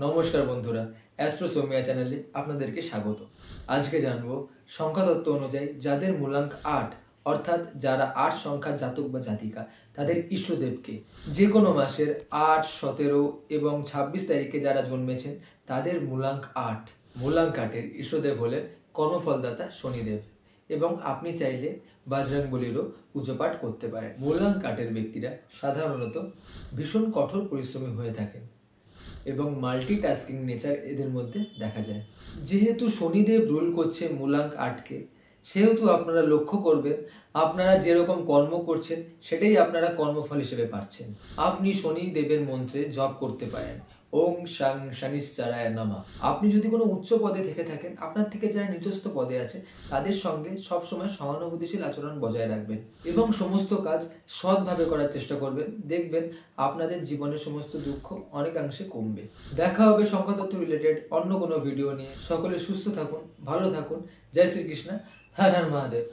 নমস্কার বন্ধুরা, অ্যাস্ট্রো সোমিয়া চ্যানেলে আপনাদেরকে স্বাগত। আজকে জানবো সংখ্যাতত্ত্ব অনুযায়ী যাদের মূলাঙ্ক ৮ অর্থাৎ যারা ৮ সংখ্যার জাতক বা জাতিকা তাদের ইষ্টদেবকে যে কোনো মাসের ৮, ১৭ এবং ২৬ তারিখে যারা জন্মেছেন তাদের মূলাঙ্ক ৮। মূলাঙ্ক ৮-এর ইষ্টদেব হলেন কর্মফলদাতা শনিদেব এবং আপনি চাইলে বজরংবলীরও পুজো পাঠ করতে পারেন। মূলাঙ্ক ৮-এর ব্যক্তিরা সাধারণত ভীষণ কঠোর পরিশ্রমী হয়ে থাকেন এবং মাল্টিটাস্কিং নেচার এদের মধ্যে দেখা যায়। যেহেতু শনিদেব রুল করছে মূলাঙ্ক ৮কে, সেহেতু আপনারা লক্ষ্য করবেন আপনারা যেরকম কর্ম করছেন সেটাই আপনারা কর্মফল হিসেবে পাচ্ছেন। আপনি শনিদেবের মন্ত্রে জপ করতে পারেন, ওং শাং শনিশ্চরায় নমঃ। আপনি যদি কোনো উচ্চ পদে থেকে থাকেন, আপনার থেকে যারা নিচস্থ পদে আছে তাদের সঙ্গে সবসময় সহানুভূতিশীল আচরণ বজায় রাখবেন এবং সমস্ত কাজ সৎভাবে করার চেষ্টা করবেন। দেখবেন আপনাদের জীবনের সমস্ত দুঃখ অনেকাংশে কমবে। দেখা হবে সংখ্যাতত্ত্ব রিলেটেড অন্য কোনো ভিডিও নিয়ে। সকলে সুস্থ থাকুন, ভালো থাকুন। জয় শ্রীকৃষ্ণ। হর হর মহাদেব।